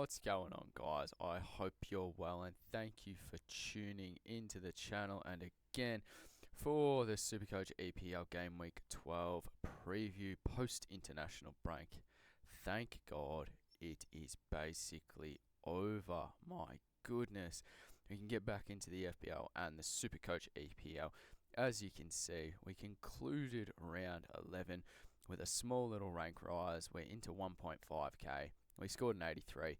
What's going on, guys? I hope you're well, and thank you for tuning into the channel. And again, for the Supercoach EPL Game Week 12 preview post-international break. Thank God it is basically over. My goodness. We can get back into the FPL and the Supercoach EPL. As you can see, we concluded round 11 with a small little rank rise. We're into 1.5k. We scored an 83.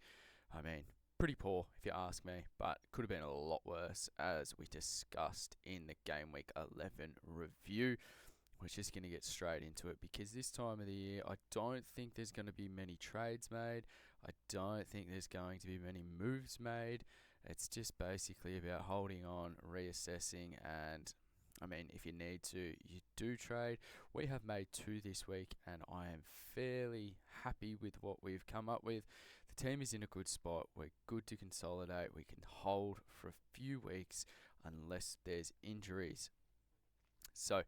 I mean, pretty poor if you ask me, but could have been a lot worse, as we discussed in the Game Week 11 review. We're just going to get straight into it, because this time of the year, I don't think there's going to be many trades made. I don't think there's going to be many moves made. It's just basically about holding on, reassessing, and I mean, if you need to, you do trade. We have made 2 this week, and I am fairly happy with what we've come up with. The team is in a good spot. We're good to consolidate. We can hold for a few weeks unless there's injuries. So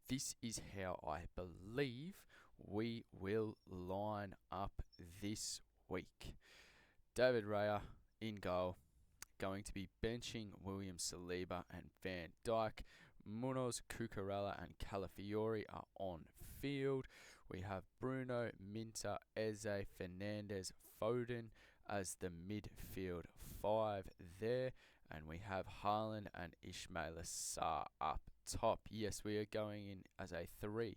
this is how I believe we will line up this week. David Raya in goal. Going to be benching William Saliba and Van Dijk. Munoz, Cucurella and Calafiori are on field. We have Bruno, Minter, Eze, Fernandez, Foden as the midfield 5 there. And we have Haaland and Ismaila Sarr up top. Yes, we are going in as a 3-5-2.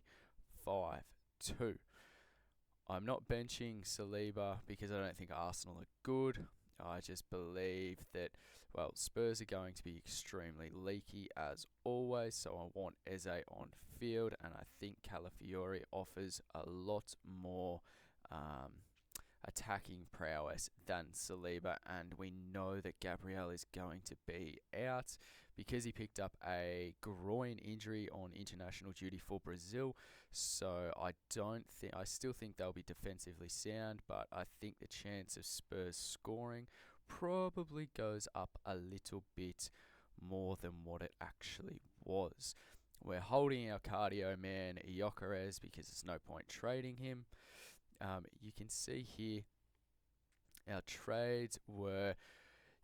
I'm not benching Saliba because I don't think Arsenal are good. I just believe that, well, Spurs are going to be extremely leaky as always, so I want Eze on field, and I think Calafiori offers a lot more attacking prowess than Saliba, and we know that Gabriel is going to be out because he picked up a groin injury on international duty for Brazil. So I still think they'll be defensively sound, but I think the chance of Spurs scoring probably goes up a little bit more than what it actually was. We're holding our cardio man Gyökeres because there's no point trading him. You can see here our trades were,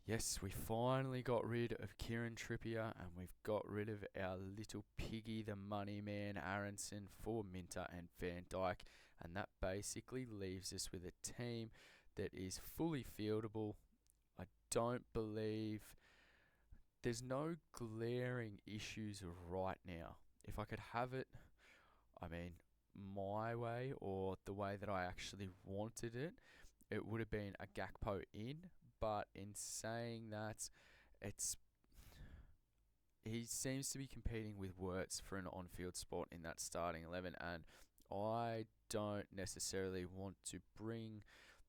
yes, we finally got rid of Kieran Trippier, and we've got rid of our little piggy, the money man, Aronson, for Minter and Van Dijk, and that basically leaves us with a team that is fully fieldable. I don't believe there's no glaring issues right now. If I could have it, I mean, my way, or the way that I actually wanted it, it would have been a Gakpo in. But in saying that, he seems to be competing with Wirtz for an on-field spot in that starting 11, and I don't necessarily want to bring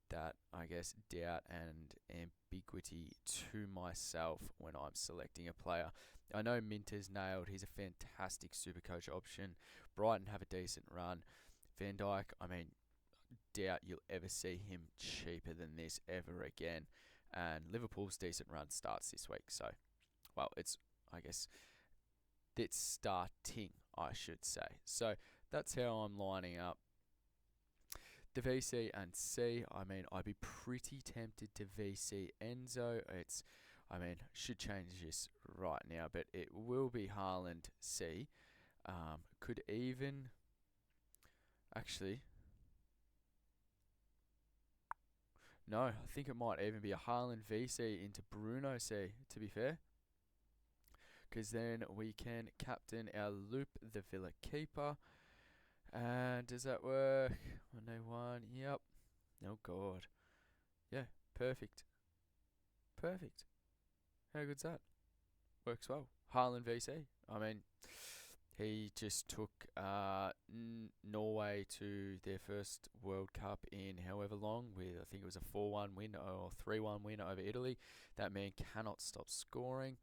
that, I guess, doubt and ambiguity to myself when I'm selecting a player. I know Minter's nailed. He's a fantastic Supercoach option. Brighton have a decent run. Van Dijk, I mean, doubt you'll ever see him cheaper than this ever again. And Liverpool's decent run starts this week. So, well, it's starting, I should say. So that's how I'm lining up. The VC and C, I mean, I'd be pretty tempted to VC Enzo. Should change this right now, but it will be Haaland C. Could even, actually, no, I think it might even be a Haaland VC into Bruno C, to be fair. Because then we can captain our Loop, the Villa keeper. And does that work? 101. Yep. Oh, God. Yeah, perfect. Perfect. How good's that? Works well. Haaland VC. I mean, he just took Norway to their first World Cup in however long, with, I think it was a 4-1 win or 3-1 win over Italy. That man cannot stop scoring.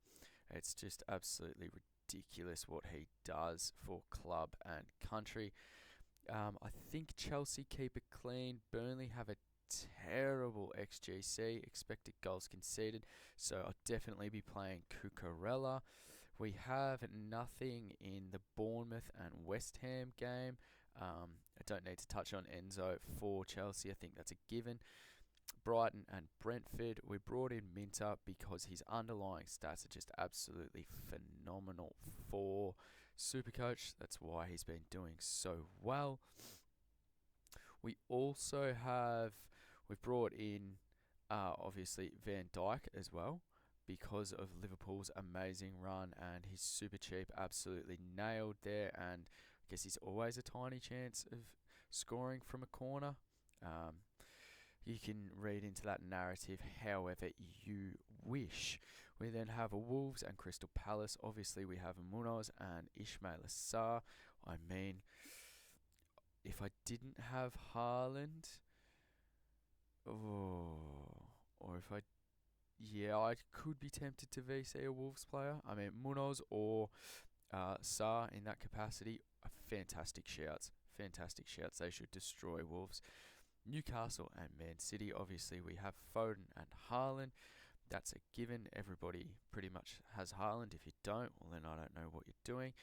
It's just absolutely ridiculous what he does for club and country. I think Chelsea keep it clean. Burnley have a terrible XGC, expected goals conceded, so I'll definitely be playing Cucurella. We have nothing in the Bournemouth and West Ham game. I don't need to touch on Enzo for Chelsea. I think that's a given. Brighton and Brentford. We brought in Minter because his underlying stats are just absolutely phenomenal for Supercoach. That's why he's been doing so well. We also we've brought in obviously Van Dijk as well because of Liverpool's amazing run, and he's super cheap, absolutely nailed there, and I guess he's always a tiny chance of scoring from a corner. You can read into that narrative however you wish. We then have a Wolves and Crystal Palace. Obviously, we have Munoz and Ismail Assar. I mean, if I didn't have Haaland, I could be tempted to VC a Wolves player. I mean, Munoz or Sarr in that capacity are fantastic shouts. Fantastic shouts. They should destroy Wolves. Newcastle and Man City. Obviously, we have Foden and Haaland. That's a given. Everybody pretty much has Haaland. If you don't, well, then I don't know what you're doing.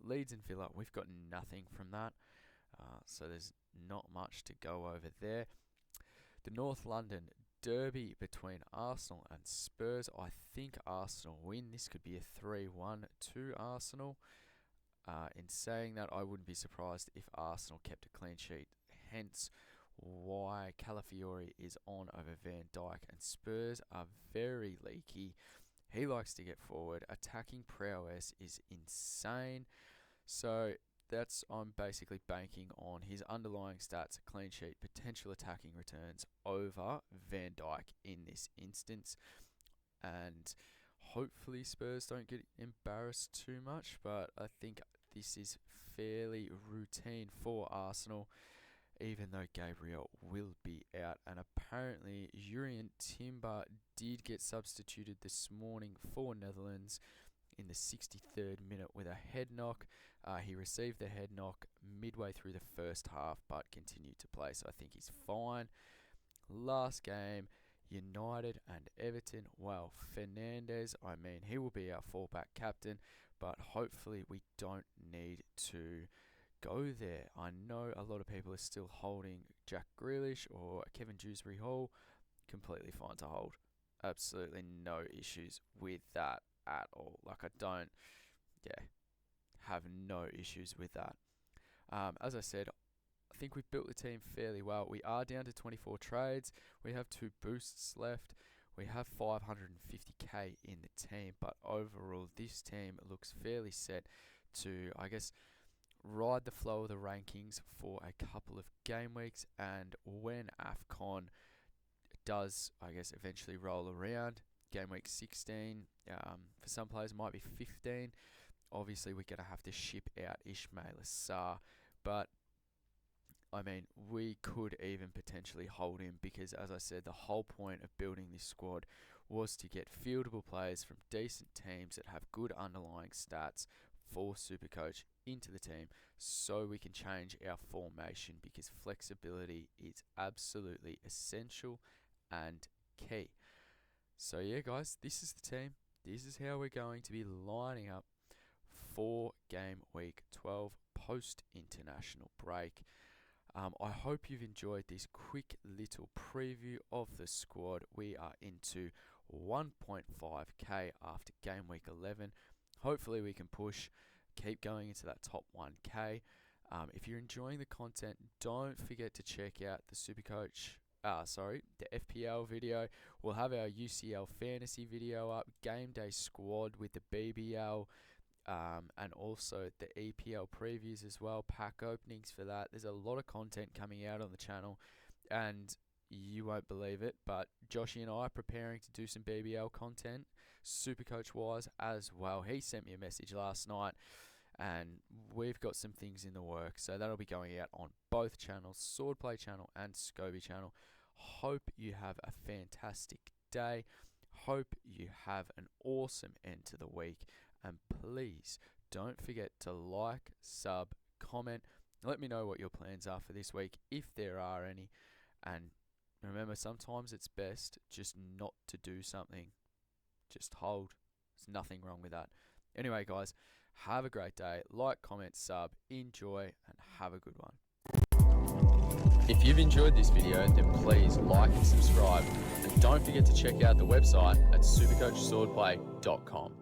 Leeds and Villa, we've got nothing from that. So there's not much to go over there. The North London derby between Arsenal and Spurs. I think Arsenal win. This could be a 3-1 to Arsenal. In saying that, I wouldn't be surprised if Arsenal kept a clean sheet. Hence why Calafiori is on over Van Dijk, and Spurs are very leaky. He likes to get forward. Attacking prowess is insane. So I'm basically banking on his underlying stats, a clean sheet, potential attacking returns over Van Dijk in this instance. And hopefully Spurs don't get embarrassed too much, but I think this is fairly routine for Arsenal, even though Gabriel will be out. And apparently Jurrien Timber did get substituted this morning for Netherlands in the 63rd minute with a head knock. He received the head knock midway through the first half, but continued to play, so I think he's fine. Last game, United and Everton. Well, Fernandes, I mean, he will be our fallback captain, but hopefully we don't need to go there. I know a lot of people are still holding Jack Grealish or Kevin Dewsbury Hall. Completely fine to hold. Absolutely no issues with that at all. Like, have no issues with that. As I said, I think we've built the team fairly well. We are down to 24 trades. We have 2 boosts left. We have 550k in the team, but overall this team looks fairly set to, I guess, ride the flow of the rankings for a couple of game weeks, and when AFCON does, I guess, eventually roll around, game week 16, for some players might be 15, obviously we're going to have to ship out Ismail Assar, but I mean, we could even potentially hold him because, as I said, the whole point of building this squad was to get fieldable players from decent teams that have good underlying stats for Supercoach into the team so we can change our formation, because flexibility is absolutely essential and key. So yeah, guys, this is the team. This is how we're going to be lining up for game week 12 post-international break. I hope you've enjoyed this quick little preview of the squad. We are into 1.5k after game week 11. Hopefully we can keep going into that top 1k. If you're enjoying the content, don't forget to check out the the FPL video. We'll have our UCL fantasy video up, game day squad with the BBL, and also the EPL previews as well, pack openings for that. There's a lot of content coming out on the channel, and you won't believe it, but Joshy and I are preparing to do some BBL content, Supercoach wise as well. He sent me a message last night, and we've got some things in the works, so that'll be going out on both channels, Swordplay channel and Scobie channel. Hope you have a fantastic day. Hope you have an awesome end to the week. And please don't forget to like, sub, comment. Let me know what your plans are for this week, if there are any. And remember, sometimes it's best just not to do something. Just hold. There's nothing wrong with that. Anyway, guys, have a great day. Like, comment, sub, enjoy, and have a good one. If you've enjoyed this video, then please like and subscribe, and don't forget to check out the website at supercoachswordplay.com.